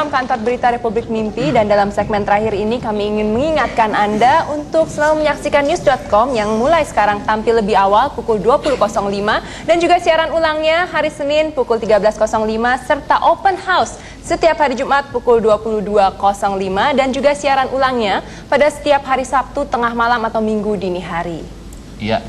program Kantor Berita Republik Mimpi, dan dalam segmen terakhir ini kami ingin mengingatkan Anda untuk selalu menyaksikan news.com yang mulai sekarang tampil lebih awal pukul 20.05 dan juga siaran ulangnya hari Senin pukul 13.05 serta open house setiap hari Jumat pukul 22.05 dan juga siaran ulangnya pada setiap hari Sabtu tengah malam atau Minggu dini hari. Iya,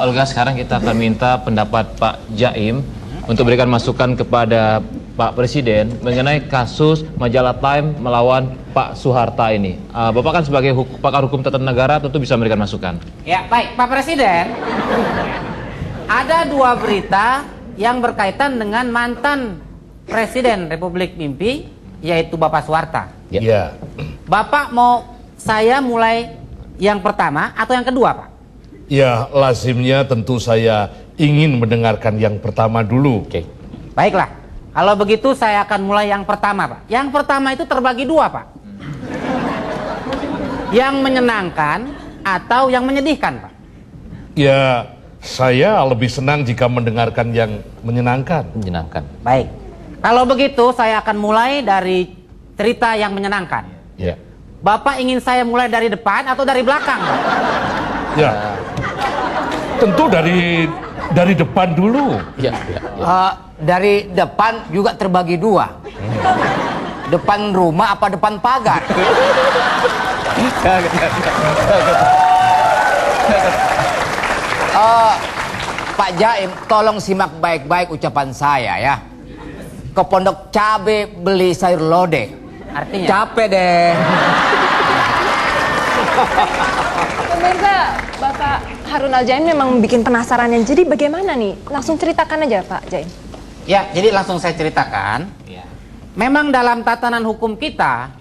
Olga, sekarang kita akan minta pendapat Pak Jaim untuk berikan masukan kepada Pak Presiden mengenai kasus majalah Time melawan Pak Soeharta ini. Bapak kan sebagai pakar hukum tata negara tentu bisa memberikan masukan. Ya, baik Pak Presiden. Ada dua berita yang berkaitan dengan mantan Presiden Republik Mimpi, yaitu Bapak Soeharta. Ya. Bapak mau saya mulai yang pertama atau yang kedua, Pak? Ya, lazimnya tentu saya ingin mendengarkan yang pertama dulu. Oke. Baiklah, kalau begitu saya akan mulai yang pertama, Pak. Yang pertama itu terbagi dua, Pak. Yang menyenangkan atau yang menyedihkan, Pak? Ya, saya lebih senang jika mendengarkan yang menyenangkan. Menyenangkan. Baik, kalau begitu saya akan mulai dari cerita yang menyenangkan. Ya. Bapak ingin saya mulai dari depan atau dari belakang, Pak? Ya. Tentu dari depan dulu. Ya. Dari depan juga terbagi dua. Depan rumah apa depan pagar? Pak Jaim, tolong simak baik-baik ucapan saya ya. Ke Pondok Cabe beli sayur lodeh. Artinya? Capek deh. Pemirsa, Bapak Harun Al-Jaim memang bikin penasaran. Jadi bagaimana nih? Langsung ceritakan aja Pak Jaim. Ya, jadi langsung saya ceritakan. Ya. Memang dalam tatanan hukum kita,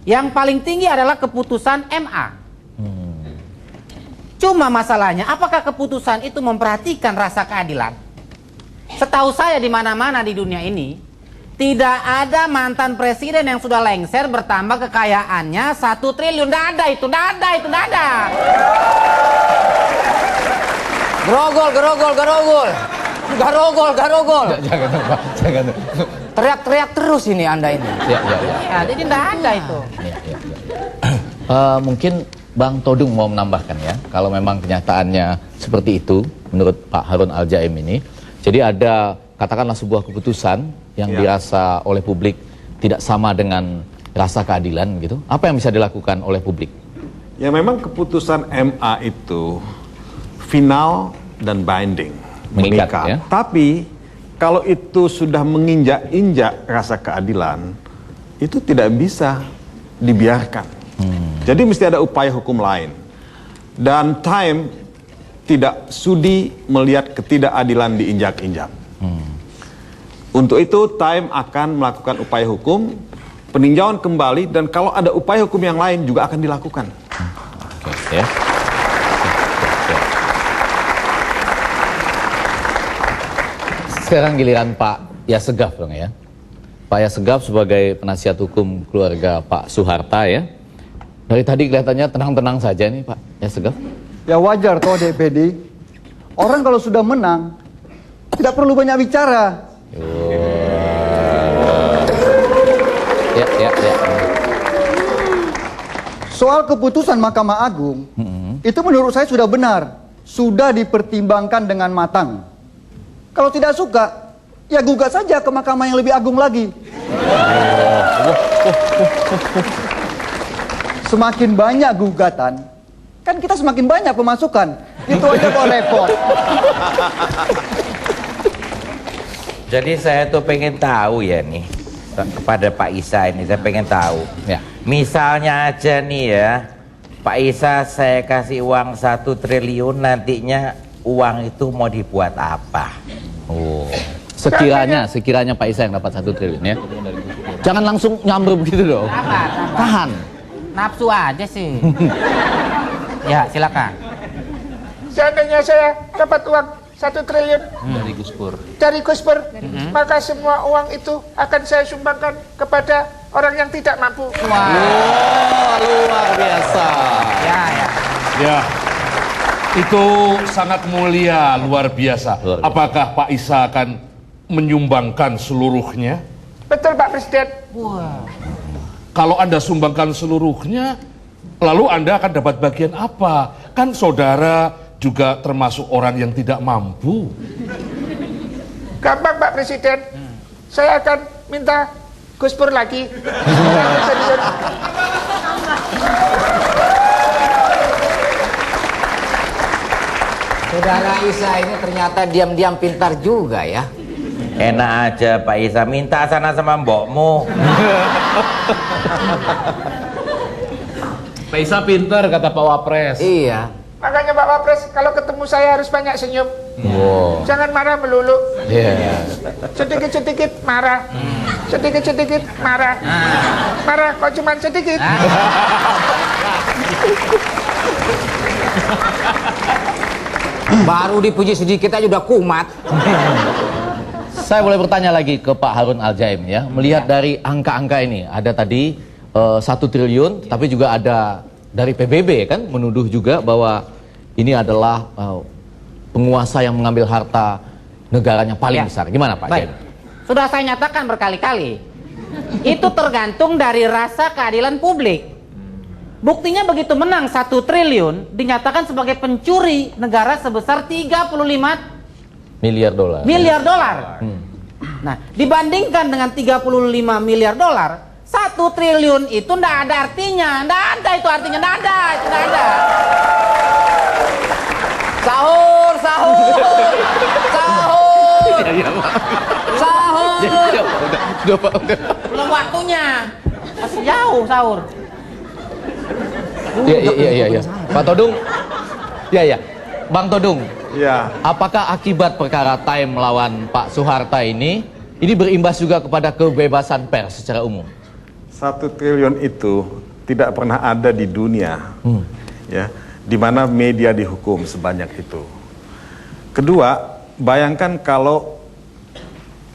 yang paling tinggi adalah keputusan MA. Cuma masalahnya, apakah keputusan itu memperhatikan rasa keadilan? Setahu saya di mana-mana di dunia ini, tidak ada mantan presiden yang sudah lengser bertambah kekayaannya 1 triliun. Nggak ada itu. Gerogol. Jangan, Pak. Jangan. Teriak-teriak terus ini Anda ini. Ya. Ya, jadi nggak ada itu. Mungkin Bang Todung mau menambahkan ya, kalau memang kenyataannya seperti itu menurut Pak Harun Al-Jaim ini. Jadi ada katakanlah sebuah keputusan yang dirasa oleh publik tidak sama dengan rasa keadilan gitu. Apa yang bisa dilakukan oleh publik? Ya, memang keputusan MA itu final dan binding, Mengikat, ya? Tapi kalau itu sudah menginjak-injak rasa keadilan, itu tidak bisa dibiarkan. Jadi mesti ada upaya hukum lain. Dan Time tidak sudi melihat ketidakadilan diinjak-injak. Untuk itu Time akan melakukan upaya hukum, peninjauan kembali, dan kalau ada upaya hukum yang lain juga akan dilakukan. Oke, ya. Sekarang giliran Pak Yasegaf dong ya. Pak Yasegaf sebagai penasihat hukum keluarga Pak Soeharta ya. Dari tadi kelihatannya tenang-tenang saja nih Pak Yasegaf. Ya wajar toh DPD. Orang kalau sudah menang tidak perlu banyak bicara. Ya. Soal keputusan Mahkamah Agung itu menurut saya sudah benar, sudah dipertimbangkan dengan matang. Kalau tidak suka, ya gugat saja ke mahkamah yang lebih agung lagi. Semakin banyak gugatan, kan kita semakin banyak pemasukan. Itu aja kok repot. Jadi saya tuh pengen tahu ya nih, kepada Pak Isa ini saya pengen tahu. Ya. Misalnya aja nih ya, Pak Isa saya kasih uang 1 triliun, nantinya uang itu mau dibuat apa? Oh. Sekiranya Pak Isa yang dapat 1 triliun ya. Jangan langsung nyamber begitu dong. Tahan. Nafsu aja sih. Ya, silakan. Seandainya saya dapat uang 1 triliun dari Gus Pur, maka semua uang itu akan saya sumbangkan kepada orang yang tidak mampu. Luar biasa. Ya. Itu sangat mulia, luar biasa. Apakah Pak Isa akan menyumbangkan seluruhnya? Betul Pak Presiden. Kalau Anda sumbangkan seluruhnya, lalu Anda akan dapat bagian apa? Kan saudara juga termasuk orang yang tidak mampu. Gampang Pak Presiden. Saya akan minta Gus Pur lagi. Saudara Isa ini ternyata diam-diam pintar juga ya. Enak aja Pak Isa, minta sana sama mbokmu. Pak Isa pinter kata Pak Wapres. Iya. Makanya Pak Wapres kalau ketemu saya harus banyak senyum. Wow. Jangan marah melulu. Yeah. Sedikit-sedikit marah. Sedikit-sedikit marah. Marah kok cuma sedikit. Baru dipuji sedikit aja udah kumat. Saya boleh bertanya lagi ke Pak Harun Al-Jaim ya. Melihat dari angka-angka ini, ada tadi 1 triliun, tapi juga ada dari PBB kan menuduh juga bahwa ini adalah penguasa yang mengambil harta negaranya paling besar. Gimana Pak Jaim? Sudah saya nyatakan berkali-kali. Itu tergantung dari rasa keadilan publik. Buktinya begitu menang 1 triliun dinyatakan sebagai pencuri negara sebesar 35 miliar dolar. Nah, dibandingkan dengan 35 miliar dolar, 1 triliun itu ndak ada artinya. Ndak ada itu artinya, ndak ada, itu ndak ada. Sahur, sahur. Sahur. Sahur. Belum waktunya. Masih jauh sahur. Iya. Pak Todung. Iya. Bang Todung. Ya. Apakah akibat perkara Time melawan Pak Soeharto ini berimbas juga kepada kebebasan pers secara umum? 1 triliun itu tidak pernah ada di dunia, ya, di mana media dihukum sebanyak itu. Kedua, bayangkan kalau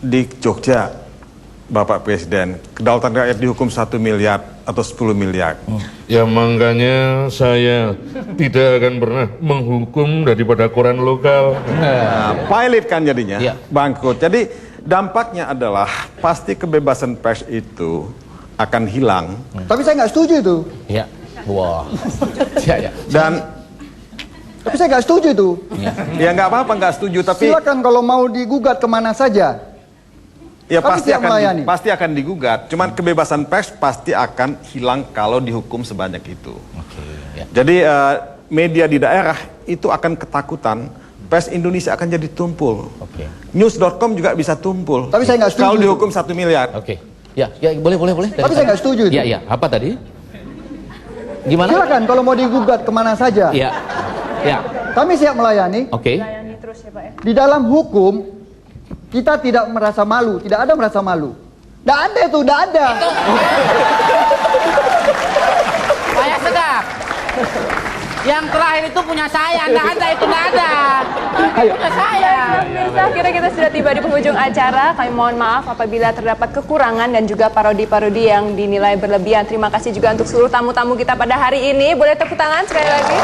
di Jogja, Bapak Presiden, kedaulatan rakyat dihukum 1 miliar atau 10 miliar. Ya makanya saya tidak akan pernah menghukum daripada koran lokal. Nah, pilot kan jadinya, Iya. bangkrut. Jadi dampaknya adalah pasti kebebasan pers itu akan hilang. Tapi saya nggak setuju itu. Iya. Wah. Iya. Dan Tapi saya nggak setuju itu. ya nggak apa-apa nggak setuju, tapi Silakan kalau mau digugat kemana saja. ya Kami siap melayani. pasti akan digugat. Cuman kebebasan pers pasti akan hilang kalau dihukum sebanyak itu. Ya. Jadi media di daerah itu akan ketakutan. Pers Indonesia akan jadi tumpul. Oke. News.com juga bisa tumpul. Tapi saya nggak setuju. Kalau dihukum 1 miliar. Oke. Ya, boleh. Tapi saya nggak setuju itu. Iya. Apa tadi? Gimana? Silakan kalau mau digugat kemana saja. Iya. Ya. Kami siap melayani. Oke. Layani terus ya Pak ya. Di dalam hukum kita tidak merasa malu, tidak ada merasa malu. Nggak ada itu, nggak ada. Saya sedap. Yang terakhir itu punya saya, nggak ada itu, nggak ada. Punya saya. Pemirsa, akhirnya kita sudah tiba di penghujung acara. Kami mohon maaf apabila terdapat kekurangan dan juga parodi-parodi yang dinilai berlebihan. Terima kasih juga untuk seluruh tamu-tamu kita pada hari ini. Boleh tepuk tangan sekali lagi.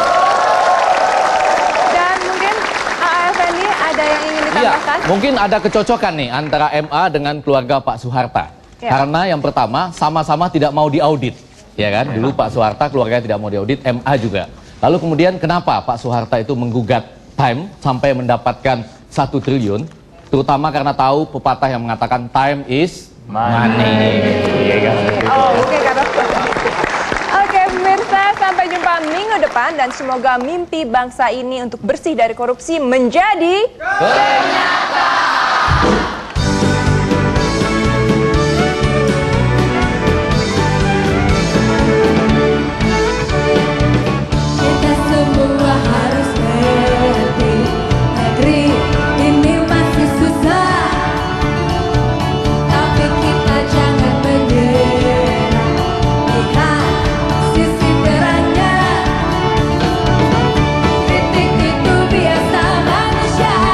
Dan mungkin Effendi ada yang ingin Iya, ditambahkan? mungkin ada kecocokan nih antara MA dengan keluarga Pak Soeharto. Ya. Karena yang pertama sama-sama tidak mau diaudit, ya kan? Dulu Pak Soeharto keluarganya tidak mau diaudit, MA juga. Lalu kemudian kenapa Pak Soeharto itu menggugat Time sampai mendapatkan 1 triliun? Terutama karena tahu pepatah yang mengatakan time is money. Oh, mungkin karena Oke, pemirsa, sampai jumpa minggu depan dan semoga mimpi bangsa ini untuk bersih dari korupsi menjadi kenyataan.